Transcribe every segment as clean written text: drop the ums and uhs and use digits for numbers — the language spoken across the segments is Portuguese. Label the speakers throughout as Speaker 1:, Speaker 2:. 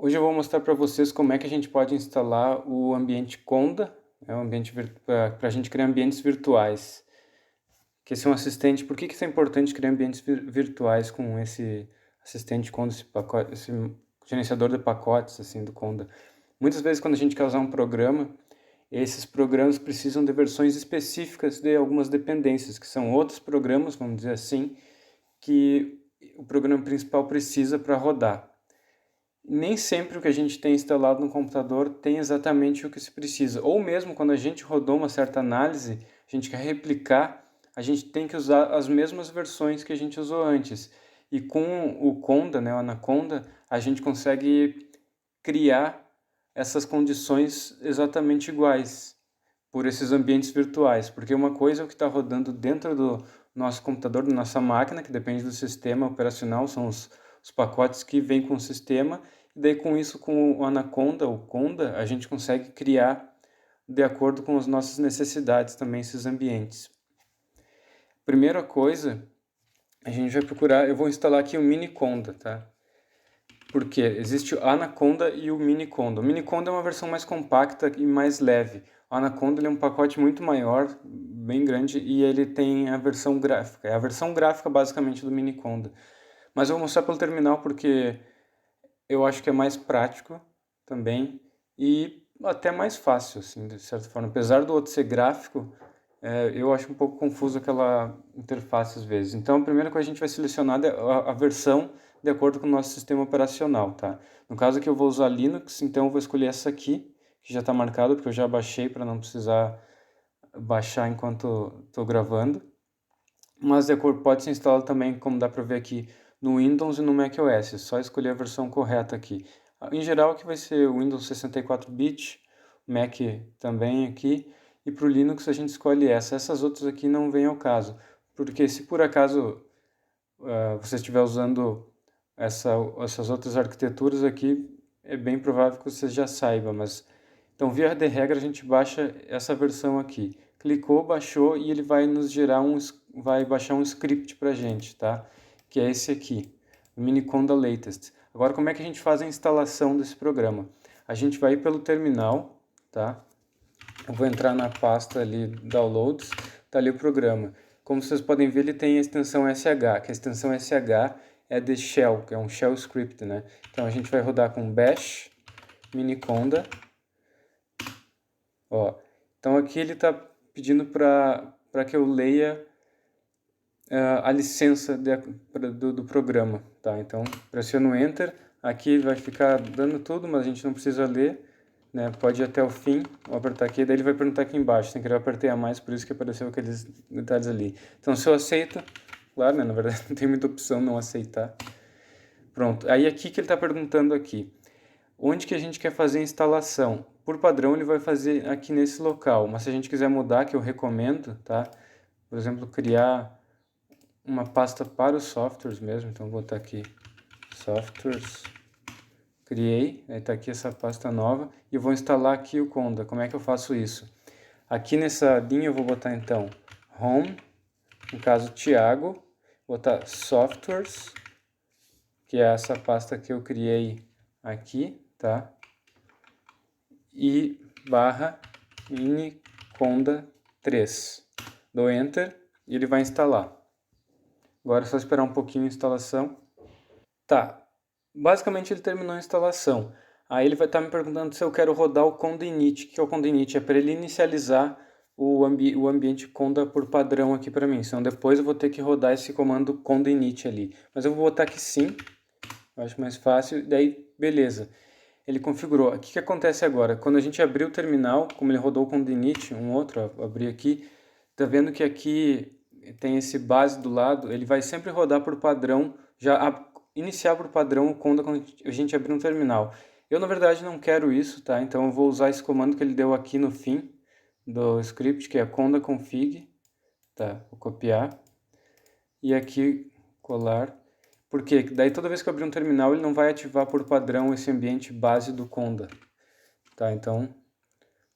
Speaker 1: Hoje eu vou mostrar para vocês como é que a gente pode instalar o ambiente Conda, um ambiente para a gente criar ambientes virtuais. Que esse é um assistente. Por que isso é importante criar ambientes virtuais com esse assistente Conda, esse pacote, esse gerenciador de pacotes assim do Conda? Muitas vezes quando a gente quer usar um programa, esses programas precisam de versões específicas de algumas dependências, que são outros programas, vamos dizer assim, que o programa principal precisa para rodar. Nem sempre o que a gente tem instalado no computador tem exatamente o que se precisa. Ou mesmo quando a gente rodou uma certa análise, a gente quer replicar, a gente tem que usar as mesmas versões que a gente usou antes. E com o Conda, né, o Anaconda, a gente consegue criar essas condições exatamente iguais por esses ambientes virtuais. Porque uma coisa é o que está rodando dentro do nosso computador, da nossa máquina, que depende do sistema operacional, são os pacotes que vêm com o sistema, e daí com isso, com o Anaconda, o Conda, a gente consegue criar de acordo com as nossas necessidades também esses ambientes. Primeira coisa, a gente vai procurar, eu vou instalar aqui o Mini Conda, tá? Porque existe o Anaconda e o Mini Conda. O Mini Conda é uma versão mais compacta e mais leve. O Anaconda ele é um pacote muito maior, bem grande, e ele tem a versão gráfica. É a versão gráfica basicamente do Mini Conda. Mas eu vou mostrar pelo terminal porque eu acho que é mais prático também e até mais fácil, assim, de certa forma. Apesar do outro ser gráfico, eu acho um pouco confuso aquela interface às vezes. Então, a primeira coisa a gente vai selecionar a versão de acordo com o nosso sistema operacional, tá? No caso aqui eu vou usar Linux, então eu vou escolher essa aqui, que já está marcada, porque eu já baixei para não precisar baixar enquanto estou gravando. Mas de acordo, pode ser instalado também, como dá para ver aqui, no Windows e no macOS. É só escolher a versão correta aqui. Em geral, aqui vai ser o Windows 64-bit, Mac também aqui. E para o Linux a gente escolhe essa. Essas outras aqui não vêm ao caso. Porque se por acaso você estiver usando essas outras arquiteturas aqui, é bem provável que você já saiba. Mas então, via de regra, a gente baixa essa versão aqui. Clicou, baixou e ele vai nos gerar vai baixar um script para a gente, tá? Que é esse aqui, o Miniconda Latest. Agora, como é que a gente faz a instalação desse programa? A gente vai pelo terminal, tá? Eu vou entrar na pasta ali, Downloads, tá ali o programa. Como vocês podem ver, ele tem a extensão SH, que a extensão SH é de Shell, que é um Shell Script, né? Então, a gente vai rodar com Bash, Miniconda. Ó, então aqui ele está pedindo para que eu leia a licença do programa, tá? Então pressiono Enter, aqui vai ficar dando tudo, mas a gente não precisa ler, né? Pode ir até o fim, vou apertar aqui, daí ele vai perguntar aqui embaixo, sem querer eu apertei a mais, por isso que apareceu aqueles detalhes ali. Então se eu aceito, claro, né? Na verdade não tem muita opção não aceitar. Pronto, aí aqui que ele está perguntando aqui. Onde que a gente quer fazer a instalação? Por padrão ele vai fazer aqui nesse local, mas se a gente quiser mudar, que eu recomendo, tá? Por exemplo, criar uma pasta para os softwares mesmo, então vou botar aqui softwares, criei, aí tá aqui essa pasta nova e eu vou instalar aqui o Conda. Como é que eu faço isso? Aqui nessa linha eu vou botar então home, no caso Thiago, botar softwares, que é essa pasta que eu criei aqui, tá? E barra Miniconda 3. Dou Enter e ele vai instalar. Agora é só esperar um pouquinho a instalação. Tá, basicamente ele terminou a instalação. Aí ele vai estar me perguntando se eu quero rodar o Conda init. O que é o Conda init? É para ele inicializar o ambiente Conda por padrão aqui para mim. Senão depois eu vou ter que rodar esse comando Conda init ali. Mas eu vou botar que sim, eu acho mais fácil. Daí, beleza. Ele configurou. O que acontece agora? Quando a gente abrir o terminal, como ele rodou com o init, um outro, abri aqui, tá vendo que aqui tem esse base do lado, ele vai sempre rodar por padrão, iniciar por padrão o Conda quando a gente abrir um terminal. Eu, na verdade, não quero isso, tá? Então eu vou usar esse comando que ele deu aqui no fim do script, que é conda config, tá? Vou copiar e aqui colar. Porque daí toda vez que eu abrir um terminal, ele não vai ativar por padrão esse ambiente base do Conda. Tá, então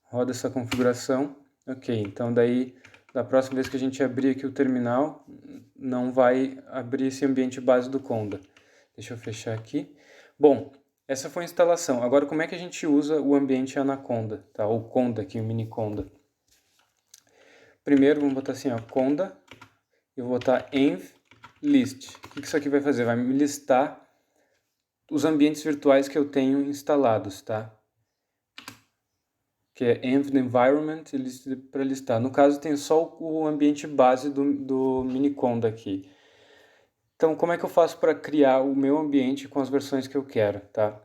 Speaker 1: roda essa configuração. Ok, então daí da próxima vez que a gente abrir aqui o terminal, não vai abrir esse ambiente base do Conda. Deixa eu fechar aqui. Bom, Essa foi a instalação. Agora, como é que a gente usa o ambiente Anaconda, tá? Ou Conda aqui, o mini Conda. Primeiro, vamos botar assim, ó, Conda. Eu vou botar env list. O que isso aqui vai fazer? Vai me listar os ambientes virtuais que eu tenho instalados, tá? Que é env environment para listar. No caso, tem só o ambiente base do Miniconda aqui. Então, como é que eu faço para criar o meu ambiente com as versões que eu quero, tá?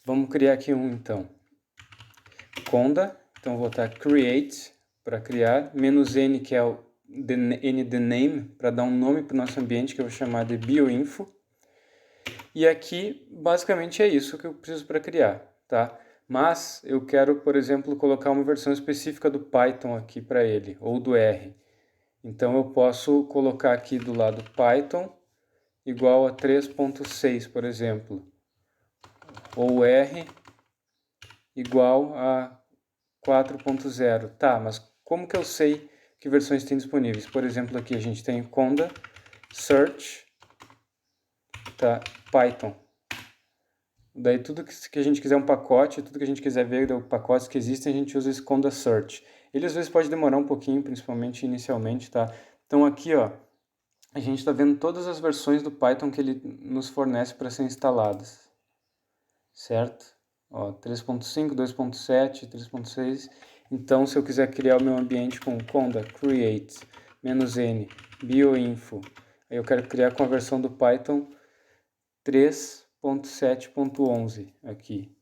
Speaker 1: Vamos criar aqui um, então. Conda, então vou botar create para criar, "-n", que é o n the name, para dar um nome para o nosso ambiente, que eu vou chamar de bioinfo. E aqui, basicamente, é isso que eu preciso para criar, tá? Mas eu quero, por exemplo, colocar uma versão específica do Python aqui para ele, ou do R. Então eu posso colocar aqui do lado Python igual a 3.6, por exemplo, ou R igual a 4.0. Tá, mas como que eu sei que versões tem disponíveis? Por exemplo, aqui a gente tem Conda, Search, tá, Python. Daí tudo que a gente quiser um pacote, tudo que a gente quiser ver de pacotes que existem, a gente usa esse Conda Search. Ele às vezes pode demorar um pouquinho, principalmente inicialmente, tá? Então aqui, ó, a gente está vendo todas as versões do Python que ele nos fornece para ser instaladas, certo? Ó, 3.5, 2.7, 3.6. Então, se eu quiser criar o meu ambiente com conda create -n bioinfo, aí eu quero criar com a versão do Python 3.7.11 aqui.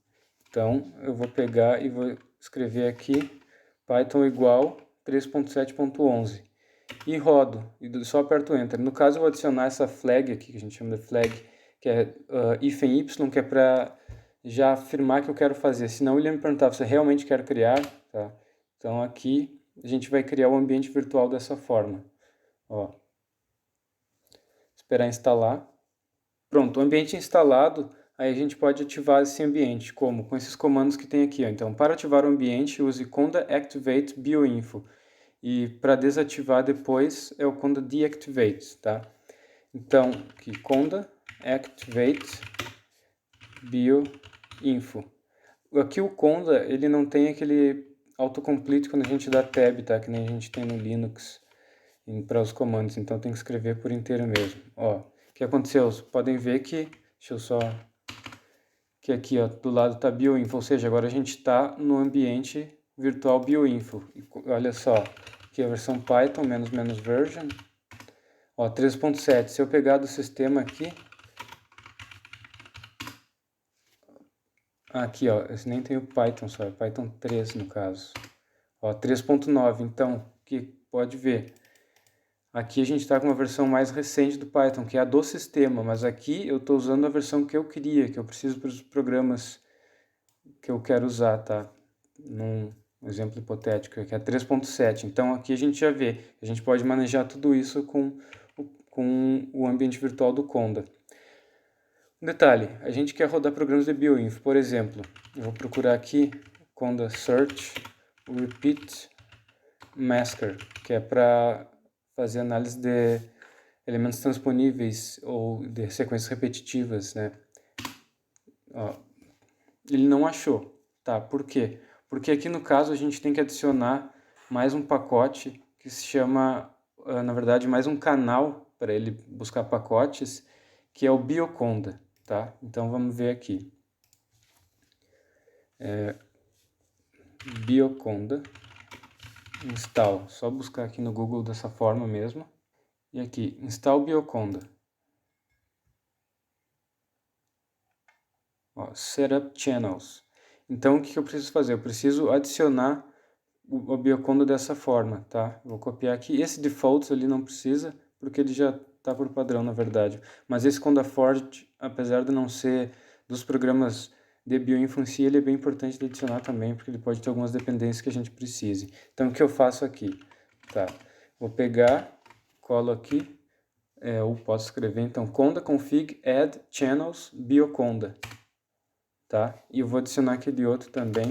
Speaker 1: Então, eu vou pegar e vou escrever aqui Python igual 3.7.11 e rodo, e só aperto Enter. No caso, eu vou adicionar essa flag aqui, que a gente chama de flag, que é hífen y, que é para já afirmar que eu quero fazer. Senão ele ia me perguntar, você realmente quer criar? Tá? Então aqui a gente vai criar o ambiente virtual dessa forma. Ó. Esperar instalar. Pronto, o ambiente instalado, aí a gente pode ativar esse ambiente, como? Com esses comandos que tem aqui. Ó. Então, para ativar o ambiente, use conda activate bioinfo. E para desativar depois é o conda deactivate, tá? Então, aqui, conda activate bioinfo. Aqui o conda, ele não tem aquele autocomplete quando a gente dá tab, tá? Que nem a gente tem no Linux para os comandos, então tem que escrever por inteiro mesmo. Ó, o que aconteceu? Vocês podem ver que, deixa eu só, que aqui ó, do lado tá bioinfo, ou seja, agora a gente está no ambiente virtual bioinfo. E olha só, aqui a versão Python, -version, ó, 3.7. Se eu pegar do sistema aqui, aqui ó, esse nem tem o Python só, é Python 3 no caso. Ó, 3.9, então, que pode ver. Aqui a gente está com uma versão mais recente do Python, que é a do sistema, mas aqui eu estou usando a versão que eu queria, que eu preciso para os programas que eu quero usar, tá? Num exemplo hipotético, que é 3.7. Então aqui a gente já vê, a gente pode manejar tudo isso com o ambiente virtual do Conda. Um detalhe, a gente quer rodar programas de bioinfo, por exemplo, eu vou procurar aqui Conda Search Repeat Masker, que é para fazer análise de elementos transponíveis ou de sequências repetitivas, né? Ó, ele não achou, tá? Por quê? Porque aqui no caso a gente tem que adicionar mais um pacote que se chama, na verdade, mais um canal para ele buscar pacotes, que é o Bioconda, tá? Então vamos ver aqui. Bioconda install, só buscar aqui no Google dessa forma mesmo. E aqui, install Bioconda. Ó, setup channels. Então, o que eu preciso fazer? Eu preciso adicionar o Bioconda dessa forma, tá? Vou copiar aqui. Esse default ele não precisa, porque ele já está por padrão, na verdade. Mas esse Conda Forge, apesar de não ser dos programas de bioinfo em si, ele é bem importante de adicionar também, porque ele pode ter algumas dependências que a gente precise. Então, o que eu faço aqui? Tá, vou pegar, colo aqui, ou posso escrever, então, conda config add channels bioconda. Tá? E eu vou adicionar aquele outro também,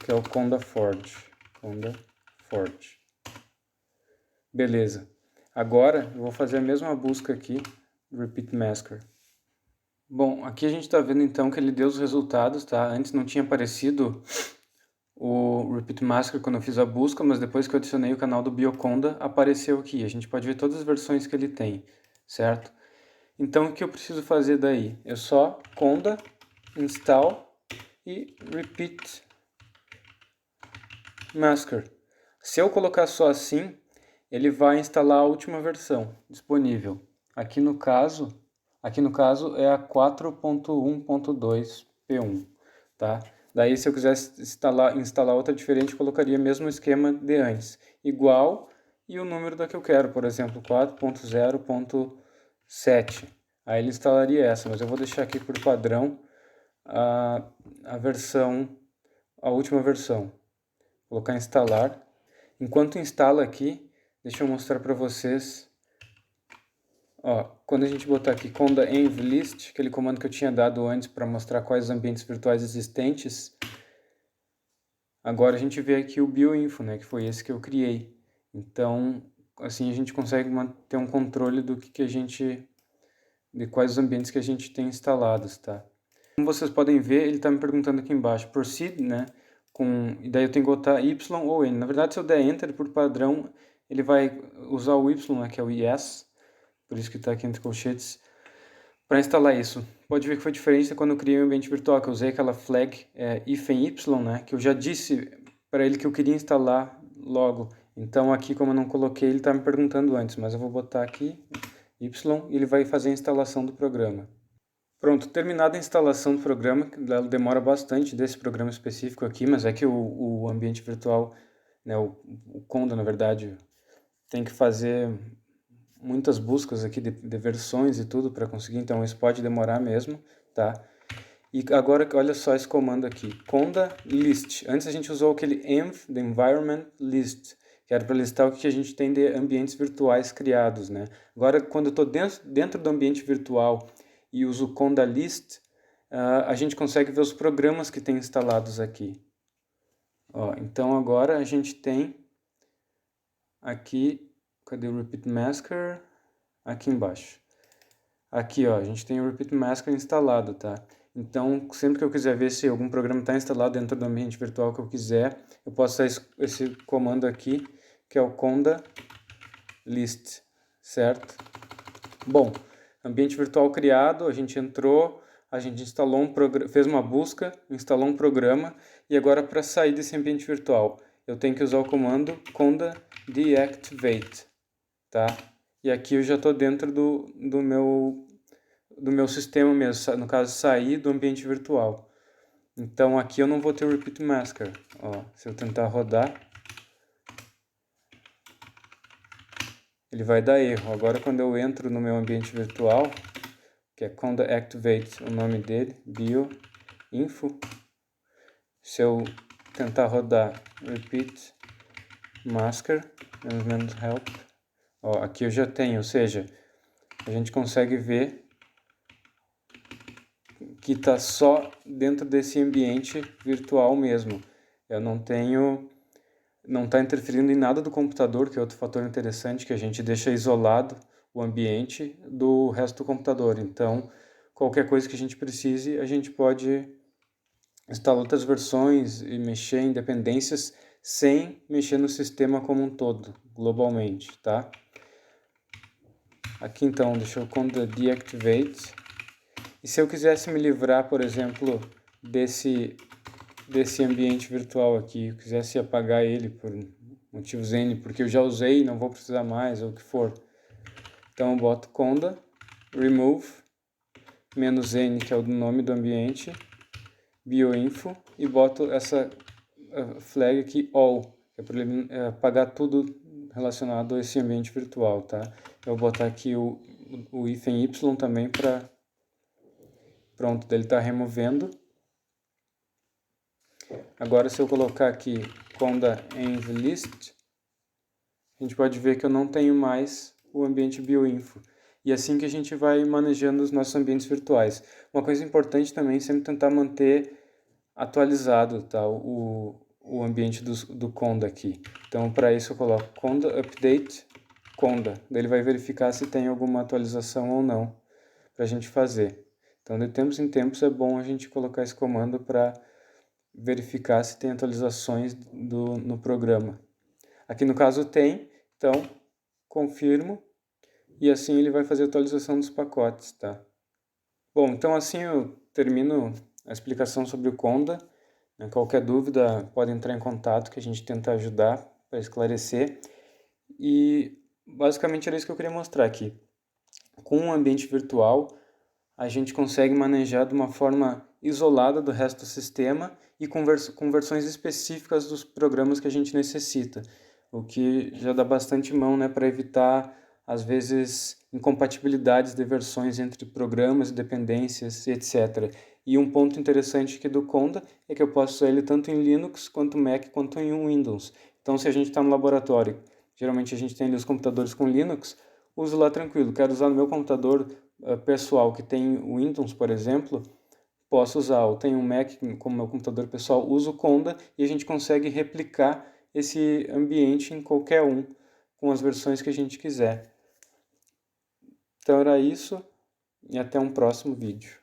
Speaker 1: que é o Conda Forge. Conda Forge. Beleza. Agora eu vou fazer a mesma busca aqui, Repeat Masker. Bom, aqui a gente está vendo então que ele deu os resultados, tá? Antes não tinha aparecido o Repeat Masker quando eu fiz a busca, mas depois que eu adicionei o canal do Bioconda, apareceu aqui. A gente pode ver todas as versões que ele tem, certo? Então o que eu preciso fazer daí? Eu só conda, install e repeat masker. Se eu colocar só assim, ele vai instalar a última versão disponível. Aqui no caso é a 4.1.2 P1, tá? Daí se eu quisesse instalar outra diferente, eu colocaria mesmo o esquema de antes, igual e o número da que eu quero, por exemplo, 4.0.7. Aí ele instalaria essa, mas eu vou deixar aqui por padrão a versão, a última versão. Vou colocar instalar. Enquanto instala aqui, deixa eu mostrar para vocês. Ó, quando a gente botar aqui conda env list, aquele comando que eu tinha dado antes para mostrar quais os ambientes virtuais existentes, agora a gente vê aqui o bioinfo, né, que foi esse que eu criei. Então, assim a gente consegue ter um controle do que a gente, de quais os ambientes que a gente tem instalados, tá? Como vocês podem ver, ele está me perguntando aqui embaixo, proceed, né? E daí eu tenho que botar Y ou N. Na verdade, se eu der Enter por padrão, ele vai usar o Y, né, que é o yes, por isso que está aqui entre colchetes, para instalar isso. Pode ver que foi diferente quando eu criei o ambiente virtual, que eu usei aquela flag -y, né, que eu já disse para ele que eu queria instalar logo. Então aqui, como eu não coloquei, ele está me perguntando antes, mas eu vou botar aqui Y e ele vai fazer a instalação do programa. Pronto, terminada a instalação do programa, ela demora bastante desse programa específico aqui, mas é que o ambiente virtual, né, o Conda, na verdade, tem que fazer muitas buscas aqui de versões e tudo para conseguir, então isso pode demorar mesmo, tá? E agora, olha só esse comando aqui, conda list. Antes a gente usou aquele env, the environment list, que era para listar o que a gente tem de ambientes virtuais criados, né? Agora, quando eu estou dentro do ambiente virtual e uso o conda list, a gente consegue ver os programas que tem instalados aqui. Ó, então agora a gente tem aqui, cadê o Repeat Masker? Aqui embaixo. Aqui, ó, a gente tem o Repeat Masker instalado, tá? Então, sempre que eu quiser ver se algum programa está instalado dentro do ambiente virtual que eu quiser, eu posso usar esse comando aqui, que é o conda list, certo? Bom, ambiente virtual criado, a gente entrou, a gente instalou fez uma busca, instalou um programa, e agora para sair desse ambiente virtual, eu tenho que usar o comando conda deactivate, tá? E aqui eu já estou dentro do meu sistema mesmo, no caso sair do ambiente virtual. Então aqui eu não vou ter o Repeat Masker. Ó, se eu tentar rodar, ele vai dar erro. Agora quando eu entro no meu ambiente virtual, que é conda activate, o nome dele, bioinfo, se eu tentar rodar Repeat Masker, help, ó, aqui eu já tenho, ou seja, a gente consegue ver que está só dentro desse ambiente virtual mesmo. Eu não está interferindo em nada do computador, que é outro fator interessante, que a gente deixa isolado o ambiente do resto do computador. Então, qualquer coisa que a gente precise, a gente pode instalar outras versões e mexer em dependências sem mexer no sistema como um todo, globalmente, tá? Aqui então, deixa eu conda deactivate. E se eu quisesse me livrar, por exemplo, desse ambiente virtual aqui, eu quisesse apagar ele por motivos N, porque eu já usei e não vou precisar mais, ou o que for. Então eu boto conda, remove, -n, que é o nome do ambiente, bioinfo, e boto essa flag aqui, all, que é para ele apagar tudo relacionado a esse ambiente virtual, tá? Eu vou botar aqui o hífen y também para... Pronto, ele está removendo. Agora se eu colocar aqui conda env list, a gente pode ver que eu não tenho mais o ambiente bioinfo. E assim que a gente vai manejando os nossos ambientes virtuais. Uma coisa importante também é sempre tentar manter atualizado, tá, o ambiente do conda aqui. Então para isso eu coloco conda update conda. Daí ele vai verificar se tem alguma atualização ou não para a gente fazer. Então, de tempos em tempos é bom a gente colocar esse comando para verificar se tem atualizações no programa. Aqui no caso tem, então confirmo e assim ele vai fazer a atualização dos pacotes, tá? Bom, então assim eu termino a explicação sobre o Conda. Qualquer dúvida pode entrar em contato que a gente tenta ajudar para esclarecer. E basicamente era isso que eu queria mostrar aqui. Com um ambiente virtual, a gente consegue manejar de uma forma isolada do resto do sistema e com versões específicas dos programas que a gente necessita, o que já dá bastante mão, né, para evitar, às vezes, incompatibilidades de versões entre programas, dependências, etc. E um ponto interessante aqui do Conda é que eu posso usar ele tanto em Linux, quanto Mac, quanto em Windows. Então, se a gente está no laboratório, geralmente a gente tem ali os computadores com Linux, uso lá tranquilo. Quero usar no meu computador pessoal que tem Windows, por exemplo, posso usar. Eu tenho um Mac como meu computador pessoal, uso o Conda e a gente consegue replicar esse ambiente em qualquer um com as versões que a gente quiser. Então era isso e até um próximo vídeo.